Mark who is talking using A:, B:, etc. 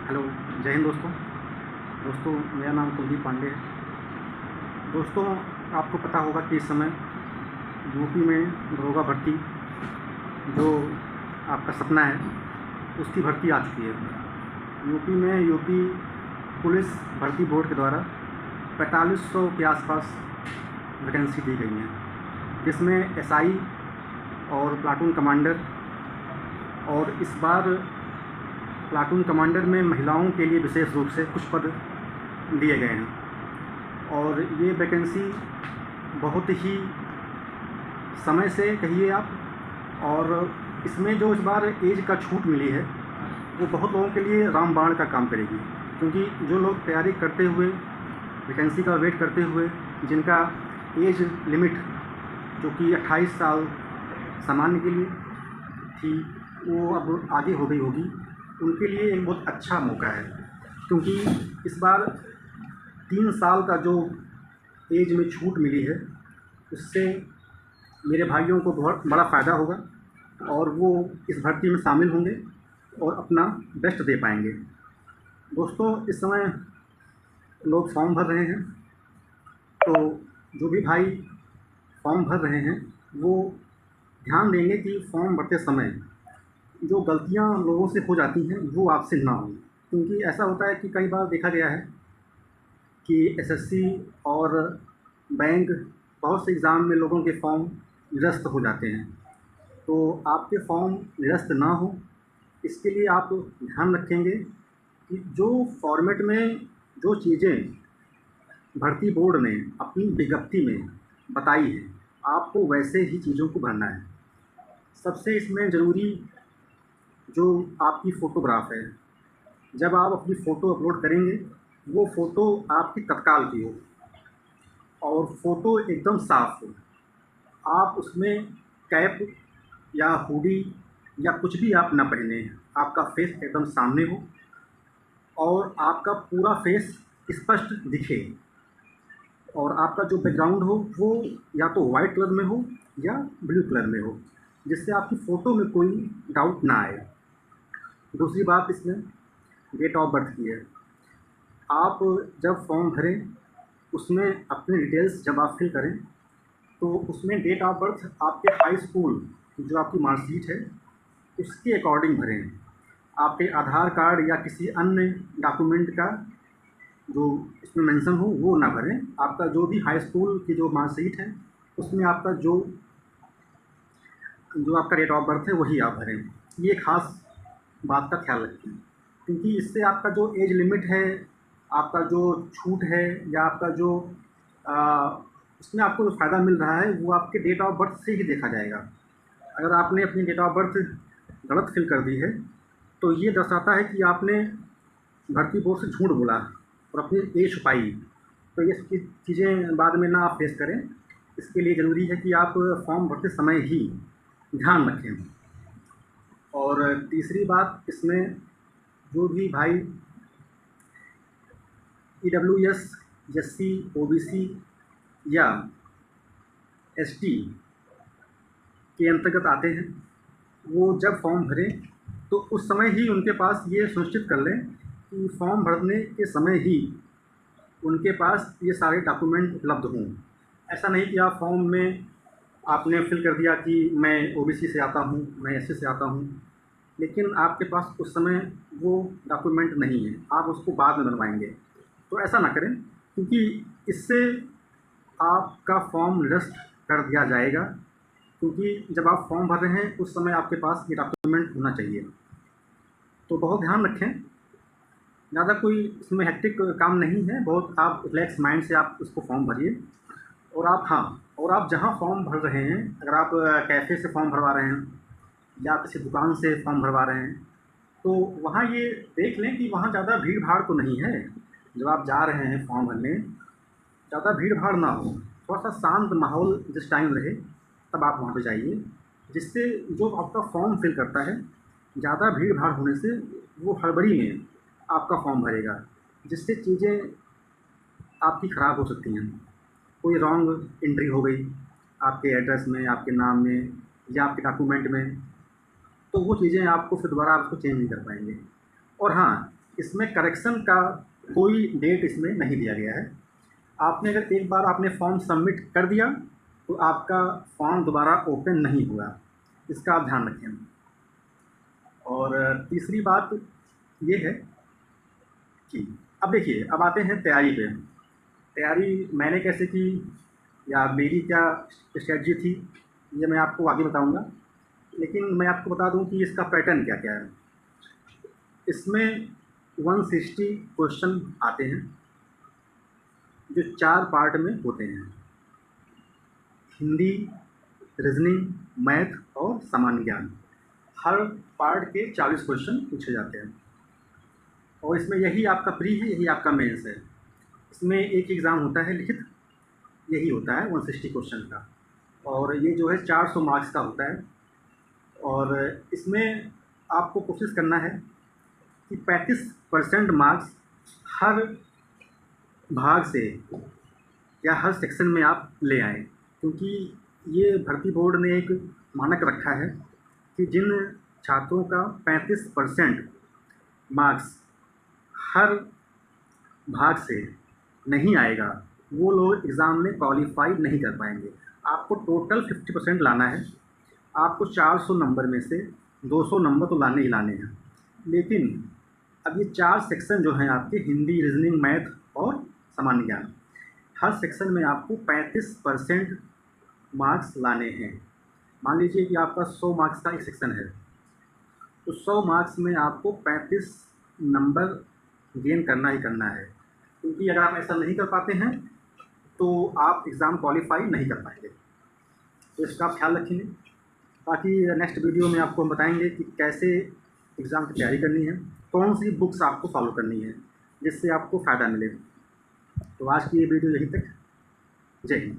A: Hello, जय हिंद दोस्तों। मेरा नाम कुलदीप पांडे है। दोस्तों, आपको पता होगा कि इस समय यूपी में दरोगा भर्ती जो आपका सपना है उसकी भर्ती आ चुकी है। यूपी पुलिस भर्ती बोर्ड के द्वारा 4500 के आसपास वैकेंसी दी गई हैं, जिसमें एसआई और प्लाटून कमांडर, और इस बार प्लाटून कमांडर में महिलाओं के लिए विशेष रूप से कुछ पद दिए गए हैं। और ये वैकेंसी बहुत ही समय से कहिए आप, और इसमें जो इस बार एज का छूट मिली है वो बहुत लोगों के लिए रामबाण का काम करेगी, क्योंकि जो लोग तैयारी करते हुए वैकेंसी का वेट करते हुए जिनका एज लिमिट जो कि 28 साल सामान्य के लिए थी वो अब आगे हो गई होगी, उनके लिए एक बहुत अच्छा मौका है। क्योंकि इस बार 3 साल का जो एज में छूट मिली है उससे मेरे भाइयों को बहुत बड़ा फ़ायदा होगा और वो इस भर्ती में शामिल होंगे और अपना बेस्ट दे पाएंगे। दोस्तों, इस समय लोग फॉर्म भर रहे हैं, तो जो भी भाई फॉर्म भर रहे हैं वो ध्यान देंगे कि फॉर्म भरते समय जो गलतियां लोगों से हो जाती हैं वो आपसे ना हो। क्योंकि ऐसा होता है कि कई बार देखा गया है कि एसएससी और बैंक बहुत से एग्ज़ाम में लोगों के फॉर्म निरस्त हो जाते हैं। तो आपके फॉर्म निरस्त ना हो इसके लिए आप ध्यान रखेंगे कि जो फॉर्मेट में जो चीज़ें भर्ती बोर्ड ने अपनी विज्ञप्ति में बताई है आपको वैसे ही चीज़ों को भरना है। सबसे इसमें ज़रूरी जो आपकी फ़ोटोग्राफ है, जब आप अपनी फ़ोटो अपलोड करेंगे वो फ़ोटो आपकी तत्काल की हो और फ़ोटो एकदम साफ़ हो। आप उसमें कैप या हुडी या कुछ भी आप ना पहने, आपका फेस एकदम सामने हो और आपका पूरा फेस स्पष्ट दिखे, और आपका जो बैकग्राउंड हो वो या तो वाइट कलर में हो या ब्लू कलर में हो, जिससे आपकी फ़ोटो में कोई डाउट ना आए। दूसरी बात इसमें डेट ऑफ बर्थ की है। आप जब फॉर्म भरें उसमें अपनी डिटेल्स जब आप फिल करें तो उसमें डेट ऑफ बर्थ आपके हाई स्कूल जो आपकी मार्कशीट है उसके अकॉर्डिंग भरें। आपके आधार कार्ड या किसी अन्य डॉक्यूमेंट का जो इसमें मेंशन हो वो ना भरें। आपका जो भी हाई स्कूल की जो मार्कशीट है उसमें आपका जो आपका डेट ऑफ बर्थ है वही आप भरें। ये खास बात का ख्याल रखें, क्योंकि इससे आपका जो एज लिमिट है, आपका जो छूट है या आपका जो इसमें आपको जो फ़ायदा मिल रहा है वो आपके डेट ऑफ बर्थ से ही देखा जाएगा। अगर आपने अपनी डेट ऑफ बर्थ गलत फिल कर दी है तो ये दर्शाता है कि आपने भर्ती बोर्ड से झूठ बोला और अपनी एज छुपाई। तो ये चीज़ें बाद में ना आप फेस करें, इसके लिए ज़रूरी है कि आप फॉर्म भरते समय ही ध्यान रखें। और तीसरी बात इसमें जो भी भाई EWS, SC, OBC या ST के अंतर्गत आते हैं वो जब फॉर्म भरें तो उस समय ही उनके पास ये सुनिश्चित कर लें कि फॉर्म भरने के समय ही उनके पास ये सारे डॉक्यूमेंट उपलब्ध हों। ऐसा नहीं कि आप फॉर्म में आपने फिल कर दिया कि मैं OBC से आता हूँ, मैं SC से आता हूँ, लेकिन आपके पास उस समय वो डॉक्यूमेंट नहीं है, आप उसको बाद में बनवाएंगे। तो ऐसा ना करें, क्योंकि इससे आपका फॉर्म निरस्त कर दिया जाएगा। क्योंकि जब आप फॉर्म भर रहे हैं उस समय आपके पास ये डॉक्यूमेंट होना चाहिए। तो बहुत ध्यान रखें, ज़्यादा कोई इसमें हेक्टिक काम नहीं है, बहुत आप रिलैक्स माइंड से आप उसको फॉर्म भरिए। और आप जहाँ फॉर्म भर रहे हैं, अगर आप कैफ़े से फॉर्म भरवा रहे हैं या किसी दुकान से फॉर्म भरवा रहे हैं तो वहाँ ये देख लें कि वहाँ ज़्यादा भीड़ भाड़ तो नहीं है। जब आप जा रहे हैं फॉर्म भरने, ज़्यादा भीड़ भाड़ ना हो, थोड़ा सा शांत माहौल जिस टाइम रहे तब आप वहाँ पे जाइए, जिससे जो आपका फॉर्म फिल करता है ज़्यादा भीड़ भाड़ होने से वो हड़बड़ी में आपका फॉर्म भरेगा, जिससे चीज़ें आपकी ख़राब हो सकती हैं। कोई रॉन्ग एंट्री हो गई आपके एड्रेस में, आपके नाम में या आपके डॉक्यूमेंट में, तो वो चीज़ें आपको फिर दोबारा आप उसको चेंज नहीं कर पाएंगे। और हाँ, इसमें करेक्शन का कोई डेट इसमें नहीं दिया गया है। आपने अगर एक बार आपने फॉर्म सबमिट कर दिया तो आपका फॉर्म दोबारा ओपन नहीं हुआ, इसका आप ध्यान रखें। और तीसरी बात ये है कि अब देखिए, अब आते हैं तैयारी पे। तैयारी मैंने कैसे की या मेरी क्या स्ट्रेटजी थी, ये मैं आपको आगे बताऊंगा। लेकिन मैं आपको बता दूं कि इसका पैटर्न क्या क्या है। इसमें 160 क्वेश्चन आते हैं जो 4 पार्ट में होते हैं: हिंदी, रीजनिंग, मैथ और सामान्य ज्ञान। हर पार्ट के 40 क्वेश्चन पूछे जाते हैं और इसमें यही आपका प्री है, यही आपका मेंस है। इसमें एक एग्ज़ाम होता है लिखित, यही होता है 160 क्वेश्चन का, और ये जो है 400 मार्क्स का होता है। और इसमें आपको कोशिश करना है कि 35% मार्क्स हर भाग से या हर सेक्शन में आप ले आएँ, क्योंकि ये भर्ती बोर्ड ने एक मानक रखा है कि जिन छात्रों का 35% मार्क्स हर भाग से नहीं आएगा वो लोग एग्ज़ाम में क्वालिफाई नहीं कर पाएंगे। आपको टोटल 50% लाना है। आपको 400 नंबर में से 200 नंबर तो लाने ही लाने हैं। लेकिन अब ये 4 सेक्शन जो हैं आपके, हिंदी, रीजनिंग, मैथ और सामान्य ज्ञान, हर सेक्शन में आपको 35% मार्क्स लाने हैं। मान लीजिए कि आपका 100 मार्क्स का एक सेक्शन है, तो 100 मार्क्स में आपको 35 नंबर गेन करना ही करना है, क्योंकि अगर आप ऐसा नहीं कर पाते हैं तो आप एग्ज़ाम क्वालिफाई नहीं कर पाएंगे। तो इसका आप ख्याल रखेंगे। बाकी नेक्स्ट वीडियो में आपको हम बताएंगे कि कैसे एग्ज़ाम की तैयारी करनी है, कौन सी बुक्स आपको फॉलो करनी है जिससे आपको फ़ायदा मिले। तो आज की ये वीडियो यहीं तक। जय हिंद।